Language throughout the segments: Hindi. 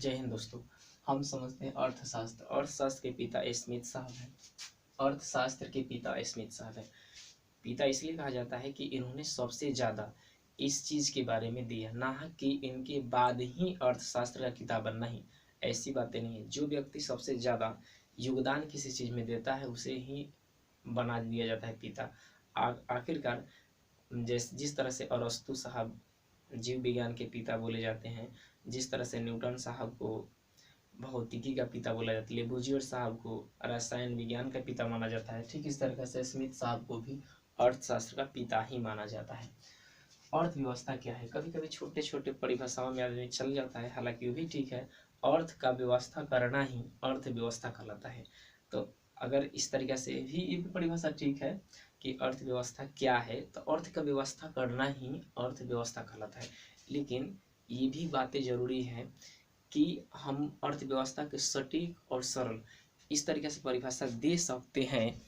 जय हिंद दोस्तों। हम समझते हैं अर्थशास्त्र के पिता स्मिथ साहब हैं। अर्थशास्त्र के पिता स्मिथ साहब हैं। पिता इसलिए कहा जाता है कि इन्होंने सबसे ज़्यादा इस चीज़ के बारे में दिया, ना कि इनके बाद ही अर्थशास्त्र का किताब बनना ही, ऐसी बातें नहीं है। जो व्यक्ति सबसे ज़्यादा योगदान किसी चीज़ में देता है उसे ही बना दिया जाता है पिता। आखिरकार जिस तरह से अरस्तु साहब जीव विज्ञान के पिता बोले जाते हैं, जिस तरह से न्यूटन साहब को भौतिकी का पिता बोला जाता है, लेबोजियर साहब को रसायन विज्ञान का पिता माना जाता है, ठीक इस तरह से स्मिथ साहब को भी अर्थशास्त्र का पिता ही माना जाता है। अर्थव्यवस्था क्या है? कभी कभी छोटे छोटे परिभाषाओं में आदमी चल जाता है, हालांकि वो भी ठीक है। अर्थ का व्यवस्था करना ही अर्थव्यवस्था कहलाता है। तो अगर इस तरीके से भी ये भी परिभाषा ठीक है कि अर्थव्यवस्था क्या है, तो अर्थ का व्यवस्था करना ही अर्थव्यवस्था कहलाता है। लेकिन ये भी बातें जरूरी हैं कि हम अर्थव्यवस्था के सटीक और सरल इस तरीके से परिभाषा दे सकते हैं।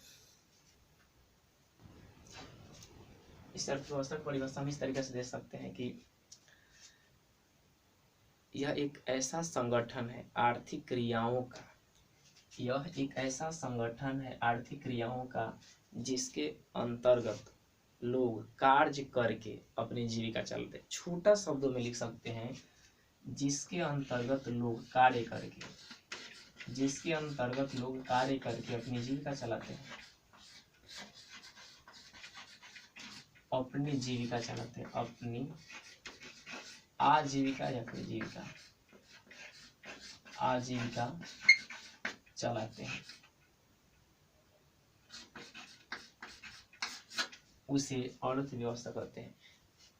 इस अर्थव्यवस्था की परिभाषा हम इस तरीके से दे सकते हैं कि यह एक ऐसा संगठन है आर्थिक क्रियाओं का, यह एक ऐसा संगठन है आर्थिक क्रियाओं का जिसके अंतर्गत लोग कार्य करके अपनी जीविका चलाते हैं। छोटा शब्दों में लिख सकते हैं, जिसके अंतर्गत लोग कार्य करके, जिसके अंतर्गत लोग कार्य करके अपनी जीविका चलाते हैं, अपनी जीविका चलाते हैं, अपनी आजीविका या फिर जीविका, आजीविका चलाते हैं, उसे अर्थव्यवस्था कहते हैं।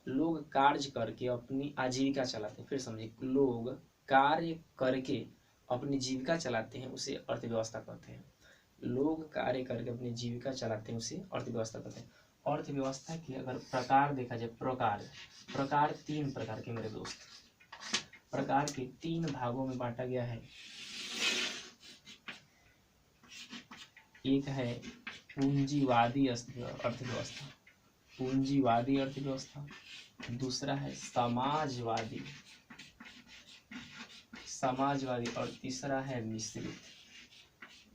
लोग कार्य करके अपनी आजीविका चलाते हैं, फिर समझिए, लोग कार्य करके अपनी जीविका चलाते हैं, उसे अर्थव्यवस्था कहते हैं। लोग कार्य करके अपनी जीविका चलाते हैं, उसे अर्थव्यवस्था कहते हैं। अर्थव्यवस्था के अगर प्रकार देखा जाए, प्रकार तीन प्रकार के मेरे दोस्त, प्रकार के तीन भागों में बांटा गया है। एक है पूंजीवादी अर्थव्यवस्था, पूंजीवादी अर्थव्यवस्था। दूसरा है समाजवादी, समाजवादी। और तीसरा है मिश्रित,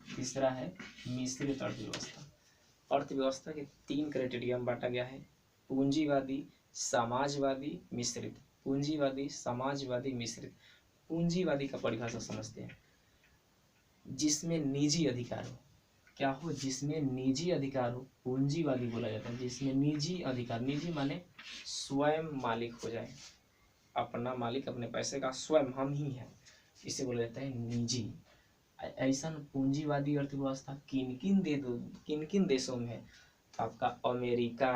तीसरा है मिश्रित अर्थव्यवस्था। अर्थव्यवस्था के तीन क्राइटेरिया में बांटा गया है, पूंजीवादी, समाजवादी, मिश्रित। पूंजीवादी, समाजवादी, मिश्रित। पूंजीवादी का परिभाषा समझते हैं, जिसमें निजी अधिकार हो। क्या हो? जिसमें निजी अधिकार हो, पूंजीवादी बोला जाता है। जिसमें निजी अधिकार, निजी माने स्वयं मालिक हो जाए, अपना मालिक, अपने पैसे का स्वयं हम ही हैं, इसे बोला जाता है निजी। ऐसा पूंजीवादी अर्थव्यवस्था किन किन देशों में है? आपका अमेरिका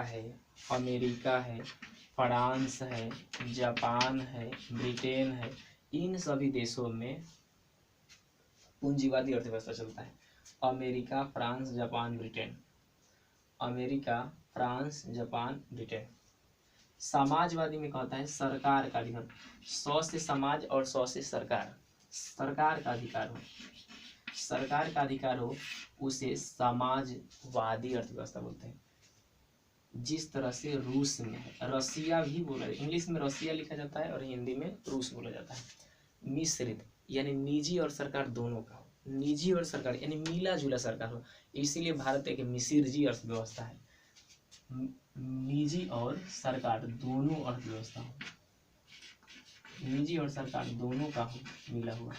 है, फ्रांस है, जापान है, ब्रिटेन है। इन सभी देशों में पूंजीवादी अर्थव्यवस्था चलता है। America, France, Japan, Britain. America, France, Japan, Britain. Samajwadi में कहता है सरकार का अधिकार, 100 से समाज और 100 से सरकार, सरकार का अधिकार हो, सरकार का अधिकार हो, उसे समाजवादी अर्थव्यवस्था बोलते हैं। जिस तरह से रूस में है, रसिया भी बोला जाता है, इंग्लिश में रसिया लिखा जाता है और हिंदी में रूस बोला जाता है। मिश्रित यानी निजी और सरकार दोनों का हो, निजी और सरकार यानी मिला जुला सरकार हो, इसीलिए भारत एक मिश्रित अर्थव्यवस्था है। निजी और सरकार दोनों अर्थव्यवस्था हो, निजी और सरकार दोनों का हो मिला हुआ,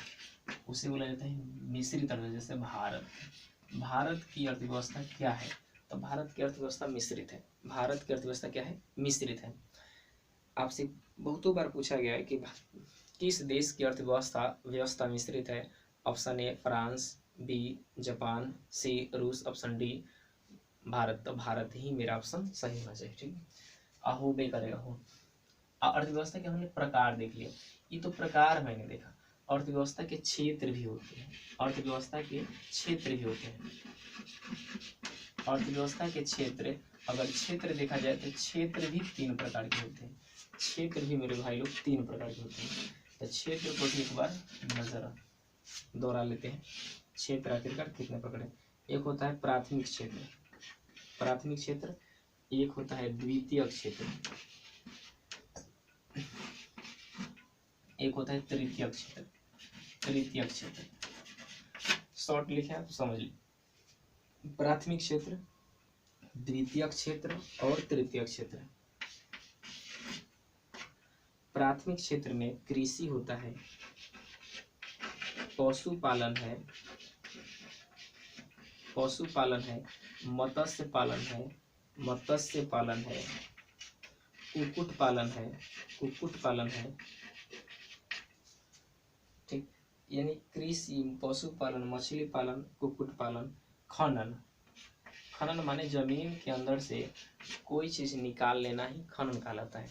उसे बोला जाता है मिश्रित अर्थव्यवस्था। जैसे भारत की अर्थव्यवस्था क्या है? तो भारत की अर्थव्यवस्था मिश्रित है। भारत की अर्थव्यवस्था क्या है? मिश्रित है। आपसे बहुतों बार पूछा गया है कि किस देश की अर्थव्यवस्था मिश्रित है? Option A France, B Japan, C रूस, ऑप्शन डी भारत। तो भारत ही मेरा ऑप्शन सही होना चाहिए, ठीक है। अहो बे करेगा हो। अर्थव्यवस्था के हमने प्रकार देख लिया, ये तो प्रकार मैंने देखा। अर्थव्यवस्था के क्षेत्र भी होते हैं, अर्थव्यवस्था के क्षेत्र भी होते हैं। अर्थव्यवस्था के क्षेत्र, अगर क्षेत्र देखा जाए तो क्षेत्र भी तीन प्रकार के होते हैं। क्षेत्र भी मेरे भाई लोग तीन प्रकार के होते हैं। तो क्षेत्र को भी एक बार नजर दोहरा लेते हैं। क्षेत्र आखिरकार कितने प्रकार? एक होता है प्राथमिक क्षेत्र, प्राथमिक क्षेत्र। एक होता है द्वितीय क्षेत्र, एक होता है तृतीय क्षेत्र। तृतीयक क्षेत्र। शॉर्ट लिखा है तो समझ ली। प्राथमिक क्षेत्र, द्वितीयक क्षेत्र और तृतीयक क्षेत्र। प्राथमिक क्षेत्र में कृषि होता है, पशुपालन है, मत्स्य पालन है, कुक्कुट पालन है। ठीक, यानी कृषि, पशुपालन, मछली पालन, कुक्कुट पालन। खनन माने जमीन के अंदर से कोई चीज निकाल लेना ही खनन कहलाता है।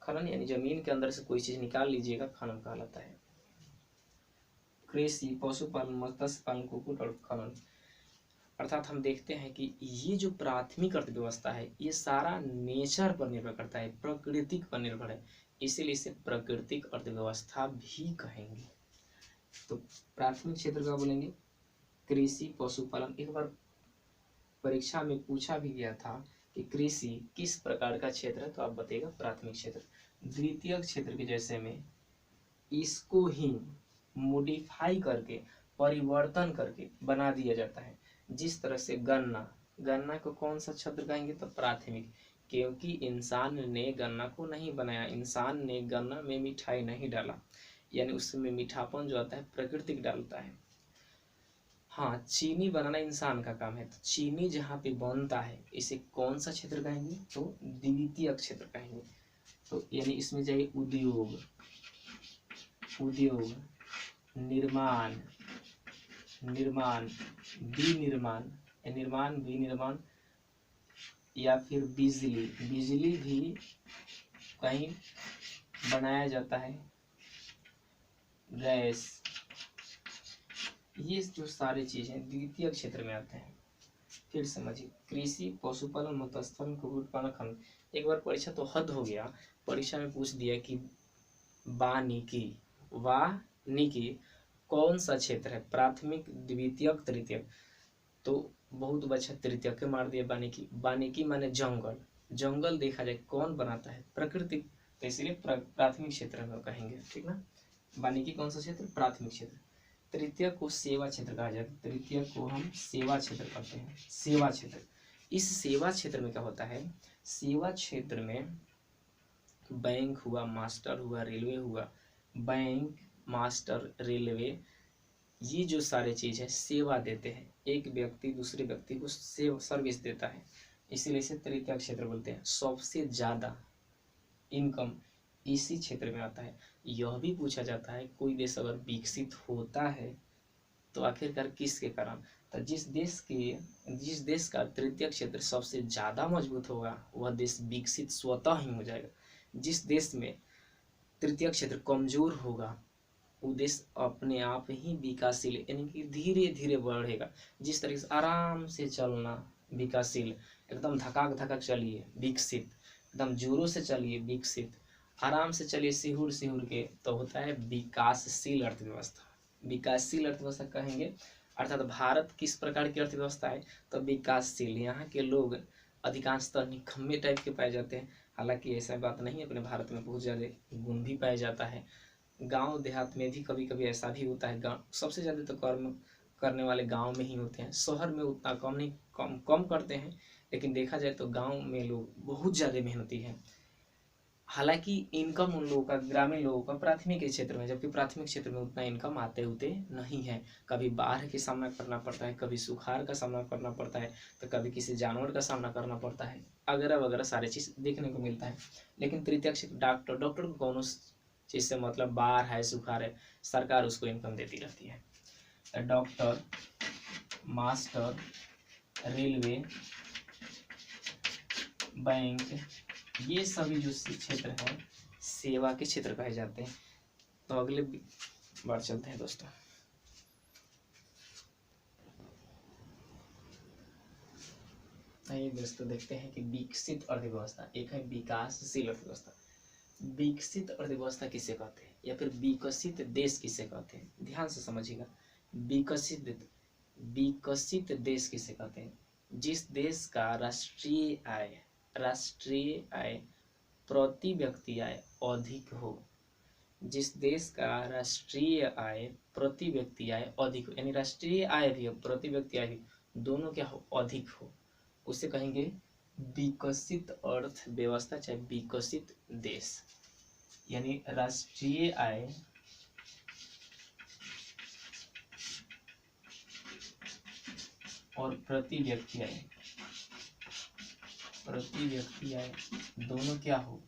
खनन यानी जमीन के अंदर से कोई चीज निकाल लीजिएगा, खनन कहलाता है। कृषि, पशुपालन, मत्स्य पालन, कुक्कुट और खनन। अर्थात हम देखते हैं कि ये जो प्राथमिक अर्थव्यवस्था है ये सारा नेचर पर निर्भर करता है, प्रकृति पर निर्भर है, इसीलिए इसे प्राकृतिक अर्थव्यवस्था भी कहेंगे। तो प्राथमिक क्षेत्र का बोलेंगे कृषि, पशुपालन। एक बार परीक्षा में पूछा भी गया था कि कृषि किस प्रकार का क्षेत्र है, तो आप बताइएगा प्राथमिक क्षेत्र। द्वितीय क्षेत्र के जैसे में इसको ही मॉडिफाई करके, परिवर्तन करके बना दिया जाता है। जिस तरह से गन्ना को कौन सा क्षेत्र कहेंगे, तो प्राथमिक, क्योंकि इंसान ने गन्ना को नहीं बनाया, इंसान ने गन्ना में मिठाई नहीं डाला, यानी उसमें मीठापन जो आता है प्राकृतिक डालता है। हाँ, चीनी बनाना इंसान का काम है, तो चीनी जहाँ पे बनता है इसे कौन सा क्षेत्र कहेंगे, तो द्वितीय क्षेत्र कहेंगे। तो यानी इसमें जाइए उद्योग, निर्माण, विनिर्माण या फिर बिजली भी कहीं बनाया जाता है, गैस। ये जो सारे चीजें द्वितीय क्षेत्र में आते हैं। फिर समझिए, कृषि, पशुपालन, मत्स्य पालन, कुक्कुट पालन, खनन। एक बार परीक्षा तो हद हो गया, परीक्षा में पूछ दिया कि वानिकी कौन सा क्षेत्र है, प्राथमिक, द्वितीयक, तृतीयक। तो बहुत बच्चा तृतीयक के मार दिया। वानिकी माने जंगल देखा जाए कौन बनाता है, प्रकृति, तो इसलिए प्राथमिक क्षेत्र में कहेंगे, ठीक ना। वानिकी कौन सा क्षेत्र, प्राथमिक क्षेत्र। तृतीय को सेवा क्षेत्र कहा जाता है, तृतीय को हम सेवा क्षेत्र कहते हैं। सेवा क्षेत्र, इस सेवा क्षेत्र में क्या होता है, सेवा क्षेत्र में बैंक हुआ, मास्टर हुआ, रेलवे हुआ, बैंक, मास्टर, रेलवे, ये जो सारे चीज है सेवा देते हैं, एक व्यक्ति दूसरे व्यक्ति को सर्विस देता है, इसीलिए इसे तृतीय क्षेत्र बोलते हैं। सबसे ज्यादा इनकम इसी क्षेत्र में आता है। यह भी पूछा जाता है कोई देश अगर विकसित होता है तो आखिरकार किसके कारण, तो जिस देश का तृतीय क्षेत्र सबसे ज्यादा मजबूत होगा वह देश विकसित स्वतः ही हो जाएगा। जिस देश में तृतीय क्षेत्र कमजोर होगा वो देश अपने आप ही विकासशील, यानी कि धीरे धीरे बढ़ेगा। जिस तरीके से आराम से चलना विकासशील, एकदम धकाक चलिए विकसित, एकदम जोरों से चलिए विकसित, आराम से चलिए सिहुर के, तो होता है विकासशील अर्थव्यवस्था। विकासशील अर्थव्यवस्था कहेंगे, अर्थात भारत किस प्रकार की अर्थव्यवस्था है, तो विकासशील। यहाँ के लोग अधिकांशतः निकम्मे टाइप के पाए जाते हैं, हालांकि ऐसा बात नहीं है, अपने भारत में बहुत ज़्यादा गुण भी पाया जाता है। गांव देहात में भी कभी कभी ऐसा भी होता है, गाँव सबसे ज़्यादा तो कर्म करने वाले गांव में ही होते हैं, शहर में उतना कम नहीं, कम करते हैं, लेकिन देखा जाए तो गांव में लोग बहुत ज़्यादा मेहनती हैं। हालांकि इनकम उन लोगों का, ग्रामीण लोगों का प्राथमिक क्षेत्र में, जबकि प्राथमिक क्षेत्र में उतना इनकम आते होते नहीं है। कभी बाढ़ का सामना करना पड़ता है, कभी सुखाड़ का सामना करना पड़ता है, तो कभी किसी जानवर का सामना करना पड़ता है, वगैरह वगैरह सारी चीज़ देखने को मिलता है। लेकिन तृतीय क्षेत्र, डॉक्टर को कौन चीज़ से मतलब बाढ़ है, सुखाड़ है, सरकार उसको इनकम देती रहती है। डॉक्टर, मास्टर, रेलवे, बैंक, ये सभी जो क्षेत्र है सेवा के क्षेत्र कहे जाते हैं। तो अगले बार चलते हैं दोस्तों। आइए दोस्तों देखते हैं कि विकसित अर्थव्यवस्था, एक है विकासशील अर्थव्यवस्था। विकसित अर्थव्यवस्था किसे कहते हैं या फिर विकसित देश किसे कहते हैं, ध्यान से समझिएगा। विकसित देश किसे कहते हैं, जिस देश का राष्ट्रीय आय प्रति व्यक्ति आय अधिक हो, जिस देश का राष्ट्रीय आय प्रति व्यक्ति आय अधिक हो, यानी राष्ट्रीय आय भी हो प्रति व्यक्ति आय भी दोनों क्या हो, अधिक हो, उसे कहेंगे विकसित अर्थव्यवस्था चाहे विकसित देश। यानी राष्ट्रीय आय और प्रति व्यक्ति आय दोनों क्या हो,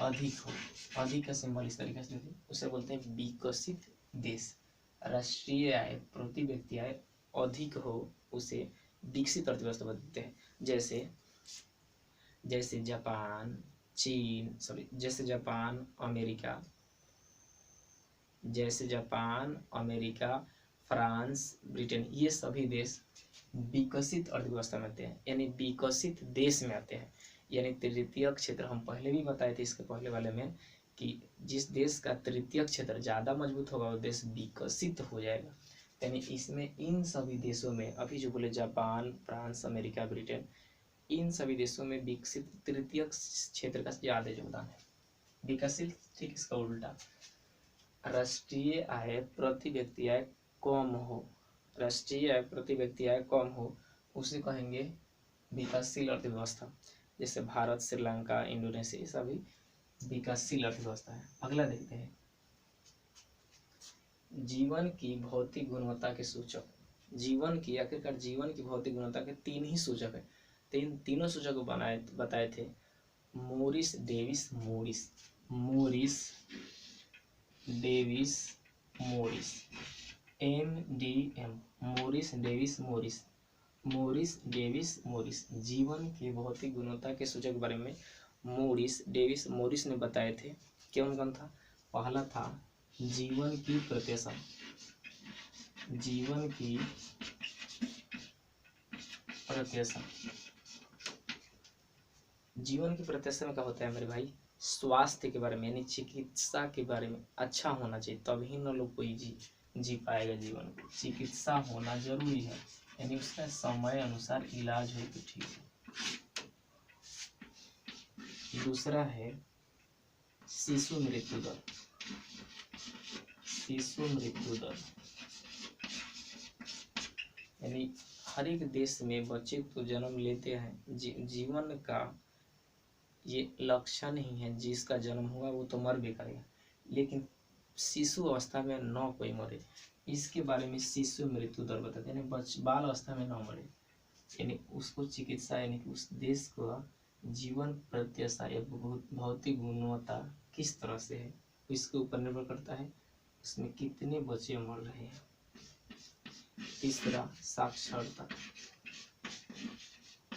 अधिक हो। अधिक का सिंबल इस तरीके से लेते उसे बोलते हैं विकसित देश। राष्ट्रीय आय प्रति व्यक्ति आय अधिक हो उसे विकसित अर्थव्यवस्था बोलते हैं। जैसे जापान, चीन, सॉरी जैसे जापान, अमेरिका, फ्रांस, ब्रिटेन, ये सभी देश विकसित अर्थव्यवस्था में आते हैं, यानी विकसित देश में आते हैं। यानी तृतीय क्षेत्र हम पहले भी बताए थे इसके पहले वाले में कि जिस देश का तृतीय क्षेत्र ज़्यादा मजबूत होगा वो देश विकसित हो जाएगा। यानी इसमें इन सभी देशों में अभी जो बोले जापान, फ्रांस, अमेरिका, ब्रिटेन, इन सभी देशों में विकसित तृतीय क्षेत्र का ज़्यादा योगदान है। विकसित ठीक इसका उल्टा, राष्ट्रीय आय प्रति व्यक्ति आय कम हो, राष्ट्रीय आय प्रति व्यक्ति आय कम हो उसे कहेंगे विकासशील अर्थव्यवस्था। जैसे भारत, श्रीलंका, इंडोनेशिया, ये सभी विकासशील अर्थव्यवस्था है। अगला देखते हैं, जीवन की भौतिक गुणवत्ता के सूचक। जीवन की आखिरकार जीवन की भौतिक गुणवत्ता के तीन ही सूचक है। तीनों सूचक बताए थे मोरिस डेविस MDM, मोरिस जीवन की भौतिक गुणवत्ता के सूचक के बारे में मोरिस ने बताए थे। कौन था? पहला था जीवन की प्रत्याशा। जीवन की प्रत्याशा में क्या होता है मेरे भाई? स्वास्थ्य के बारे में, यानी चिकित्सा के बारे में अच्छा होना चाहिए, तभी न लोग कोई जी पाएगा जीवन को। चिकित्सा होना जरूरी है, यानी उसका समय अनुसार इलाज हो तो ठीक है। दूसरा है शिशु मृत्यु दर। यानी हर एक देश में बच्चे तो जन्म लेते हैं, जीवन का ये लक्षण नहीं है, जिसका जन्म हुआ वो तो मर भी करेगा, लेकिन शिशु अवस्था में न कोई मरे, इसके बारे में शिशु मृत्यु दर बताते हैं। यानी बाल अवस्था में न मरे, यानी उसको चिकित्सा, यानी कि उस देश को जीवन प्रत्याशा या भौतिक गुणवत्ता किस तरह से है इसके ऊपर निर्भर करता है उसमें कितने बच्चे मर रहे हैं। तीसरा साक्षरता,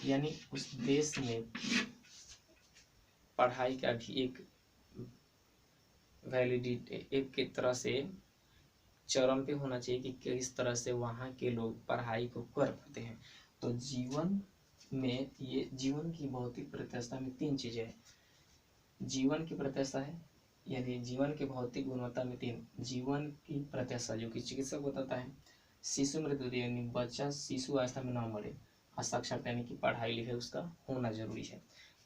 यानी उस देश में पढ़ाई का भी एक वैलिडिटी, एक तरह से चरम पे होना चाहिए कि किस तरह से वहाँ के लोग पढ़ाई को कर पाते हैं। तो जीवन में ये जीवन की भौतिक प्रत्याशा में तीन चीजें हैं। जीवन की प्रत्याशा है, यानी जीवन की भौतिक गुणवत्ता में तीन, जीवन की प्रत्याशा जो कि चिकित्सक बताता है, शिशु मृत्यु यानी बच्चा शिशु अवस्था में न मरे, और साक्षरता यानी कि पढ़ाई लिखाई उसका होना जरूरी है।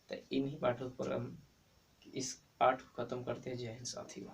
तो इन्हीं पाठों पर हम इस पाठ को खत्म करते हैं। जय हिंद साथियों।